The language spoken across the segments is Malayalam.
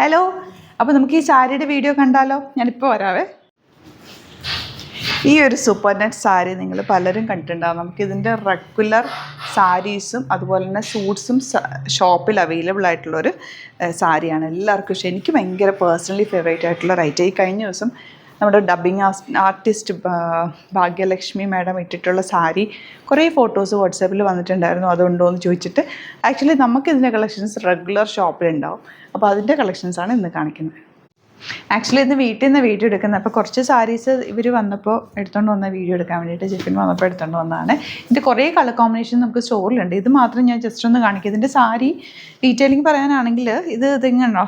ഹലോ, അപ്പോൾ നമുക്ക് ഈ സാരിയുടെ വീഡിയോ കണ്ടാലോ? ഞാനിപ്പോൾ വരാവേ. ഈ ഒരു സൂപ്പർ നെറ്റ് സാരി നിങ്ങൾ പലരും കണ്ടിട്ടുണ്ടാകും. നമുക്കിതിൻ്റെ റെഗുലർ സാരീസും അതുപോലെ തന്നെ സൂട്ട്സും ഷോപ്പിൽ അവൈലബിൾ ആയിട്ടുള്ളൊരു സാരിയാണ്. എല്ലാവർക്കും ഇഷ്ടം. എനിക്ക് ഭയങ്കര പേഴ്സണലി ഫേവറേറ്റ് ആയിട്ടുള്ള റൈറ്റ്. ഈ കഴിഞ്ഞ ദിവസം നമ്മുടെ ഡബ്ബിങ് ആർട്ടിസ്റ്റ് ഭാഗ്യലക്ഷ്മി മാഡം ഇട്ടിട്ടുള്ള സാരി കുറേ ഫോട്ടോസ് വാട്സാപ്പിൽ വന്നിട്ടുണ്ടായിരുന്നു. അതുണ്ടോ എന്ന് ചോദിച്ചിട്ട്. ആക്ച്വലി നമുക്കിതിൻ്റെ കളക്ഷൻസ് റെഗുലർ ഷോപ്പിലുണ്ടാവും. അപ്പോൾ അതിൻ്റെ കളക്ഷൻസാണ് ഇന്ന് കാണിക്കുന്നത്. ആക്ച്വലി ഇന്ന് വീട്ടിൽ നിന്ന് വീഡിയോ എടുക്കുന്നത്. അപ്പോൾ കുറച്ച് സാരീസ് ഇവർ വന്നപ്പോൾ എടുത്തുകൊണ്ട് വന്ന വീഡിയോ എടുക്കാൻ വേണ്ടിയിട്ട് ജിഫിൻ വന്നപ്പോൾ എടുത്തുകൊണ്ട് വന്നതാണ്. ഇതിൻ്റെ കുറേ കളർ കോമ്പിനേഷൻ നമുക്ക് സ്റ്റോറിലുണ്ട്. ഇത് മാത്രം ഞാൻ ജസ്റ്റ് ഒന്ന് കാണിക്കും. ഇതിൻ്റെ സാരി ഡീറ്റെയിലിംഗ് പറയാനാണെങ്കിൽ ഇതിങ്ങനെയോ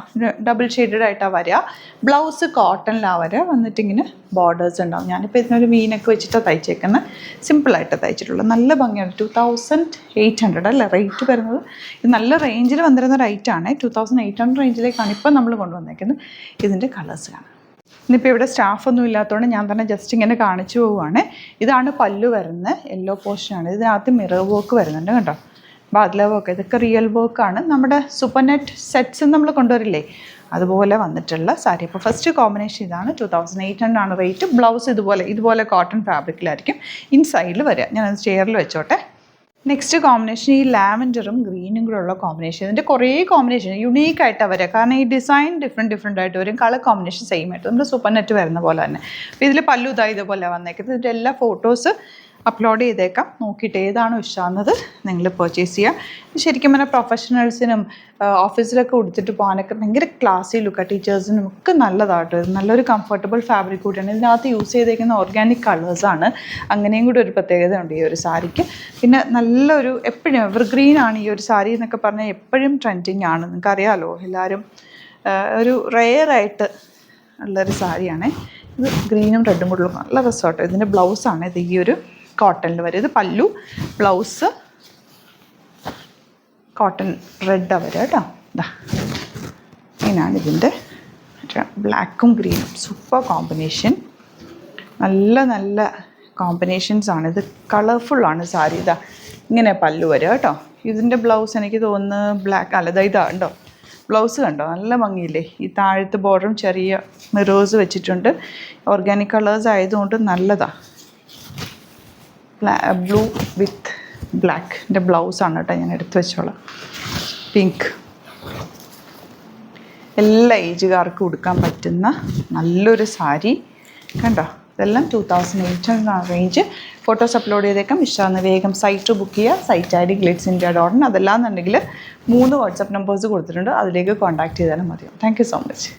ഡബിൾ ഷെയ്ഡഡ് ആയിട്ടാണ് വരിക. ബ്ലൗസ് കോട്ടണിലാണ് വരിക. വന്നിട്ടിങ്ങനെ ബോർഡേഴ്സ് ഉണ്ടാവും. ഞാനിപ്പോൾ ഇതിനൊരു മീനൊക്കെ വെച്ചിട്ടാണ് തയ്ച്ചേക്കുന്നത്. സിമ്പിളായിട്ട് തയ്ച്ചിട്ടുള്ളത്. നല്ല ഭംഗിയാണ്. 2800 അല്ലേ റേറ്റ് വരുന്നത്. ഇത് നല്ല റേഞ്ചിൽ വന്നിരുന്ന റേറ്റാണ്. 2800 റേഞ്ചിലേക്കാണ് ഇപ്പം നമ്മൾ കൊണ്ടുവന്നേക്കുന്നത്. ഇതിൻ്റെ കളേഴ്സ് കാണാം. ഇന്നിപ്പോൾ ഇവിടെ സ്റ്റാഫൊന്നും ഇല്ലാത്തതുകൊണ്ട് ഞാൻ തന്നെ ജസ്റ്റ് ഇങ്ങനെ കാണിച്ചു പോവുകയാണ്. ഇതാണ് പല്ലു വരുന്നത്. യെല്ലോ പോർഷനാണ്. ഇതിനകത്ത് മിറർ വർക്ക് വരുന്നുണ്ട് കേട്ടോ. ബാദ്ല വർക്ക്. ഇതൊക്കെ റിയൽ വർക്കാണ്. നമ്മുടെ സൂപ്പർ നെറ്റ് സെറ്റ്സ് നമ്മൾ കൊണ്ടുവരില്ലേ, അതുപോലെ വന്നിട്ടുള്ള സാരി. അപ്പോൾ ഫസ്റ്റ് കോമ്പിനേഷൻ ഇതാണ്. 2800 ആണ് റേറ്റ്. ബ്ലൗസ് ഇതുപോലെ കോട്ടൺ ഫാബ്രിക്കിലായിരിക്കും ഇൻസൈഡിൽ വരിക. ഞാനത് ചെയറിൽ വെച്ചോട്ടെ. നെക്സ്റ്റ് കോമ്പിനേഷൻ ഈ ലാവൻഡറും ഗ്രീനും കൂടെ ഉള്ള കോമ്പിനേഷൻ. ഇതിൻ്റെ കുറേ കോമ്പിനേഷൻ യുണീക്കായിട്ടാണ് വരിക. കാരണം ഈ ഡിസൈൻ ഡിഫറെൻ്റ് ആയിട്ട് വരും. കളർ കോമ്പിനേഷൻ സെയിം ആയിട്ട് നമ്മുടെ സൂപ്പർ നെറ്റ് വരുന്ന പോലെ തന്നെ. അപ്പോൾ ഇതിൽ പല്ലു ഇതുപോലെ വന്നേക്കുന്നത്. ഇതിൻ്റെ എല്ലാ ഫോട്ടോസ് അപ്ലോഡ് ചെയ്തേക്കാം. നോക്കിയിട്ട് ഏതാണോ ഇഷ്ടമാകുന്നത് നിങ്ങൾ പർച്ചേസ് ചെയ്യുക. ശരിക്കും പറഞ്ഞാൽ പ്രൊഫഷണൽസിനും ഓഫീസിലൊക്കെ കൊടുത്തിട്ട് പോകാനൊക്കെ ഭയങ്കര ക്ലാസി ലുക്കാണ്. ടീച്ചേഴ്സിനും ഒക്കെ നല്ലതാട്ടോ. ഇത് നല്ലൊരു കംഫർട്ടബിൾ ഫാബ്രിക് കൂടിയാണ്. ഇതിനകത്ത് യൂസ് ചെയ്തേക്കുന്ന ഓർഗാനിക് കളേഴ്സാണ്. അങ്ങനെയും കൂടി ഒരു പ്രത്യേകത ഉണ്ട് ഈ ഒരു സാരിക്ക്. പിന്നെ നല്ലൊരു എപ്പോഴും എവർഗ്രീൻ ആണ് ഈ ഒരു സാരി എന്നൊക്കെ പറഞ്ഞാൽ എപ്പോഴും ട്രെൻഡിങ് ആണ്. നിങ്ങൾക്കറിയാമല്ലോ, എല്ലാവരും ഒരു റെയറായിട്ട് ഉള്ളൊരു സാരിയാണ് ഇത്. ഗ്രീനും റെഡും കൂടെ നല്ല രസമാട്ടോ. ഇതിൻ്റെ ബ്ലൗസാണ് ഇത്. ഈ ഒരു കോട്ടണിൽ വരും. ഇത് പല്ലു, ബ്ലൗസ് കോട്ടൺ റെഡാണ് വരിക കേട്ടോ. ഇതാ ഇങ്ങനെയാണ് ഇതിൻ്റെ ബ്ലാക്കും ഗ്രീനും സൂപ്പർ കോമ്പിനേഷൻ. നല്ല കോമ്പിനേഷൻസാണ്. ഇത് കളർഫുള്ളാണ് സാരി. ഇതാ ഇങ്ങനെ പല്ലു വരിക കേട്ടോ. ഇതിൻ്റെ ബ്ലൗസ് എനിക്ക് തോന്നുന്നു ബ്ലാക്ക് അല്ല. ഇതാ ഉണ്ടോ ബ്ലൗസ് കണ്ടോ, നല്ല ഭംഗിയില്ലേ. ഈ താഴത്തെ ബോർഡറും ചെറിയ മിറേഴ്സ് വെച്ചിട്ടുണ്ട്. ഓർഗാനിക് കളേഴ്സ് ആയതുകൊണ്ട് നല്ലതാണ്. ബ്ലൂ വിത്ത് ബ്ലാക്കിൻ്റെ ബ്ലൗസാണ് കേട്ടോ. ഞാൻ എടുത്ത് വെച്ചോളാം. പിങ്ക്. എല്ലാ ഏജുകാർക്കും ഉടുക്കാൻ പറ്റുന്ന നല്ലൊരു സാരി കണ്ടോ. ഇതെല്ലാം 2800 റേഞ്ച്. ഫോട്ടോസ് അപ്ലോഡ് ചെയ്തേക്കാം. ഇഷ്ടമാകുന്ന വേഗം സൈറ്റ് ബുക്ക് ചെയ്യുക. Site ID glitzindia.in. അതല്ലാന്നുണ്ടെങ്കിൽ 3 വാട്സാപ്പ് നമ്പേഴ്സ് കൊടുത്തിട്ടുണ്ട്. അതിലേക്ക് കോൺടാക്ട് ചെയ്താലും മതിയാവും. Thank you so much.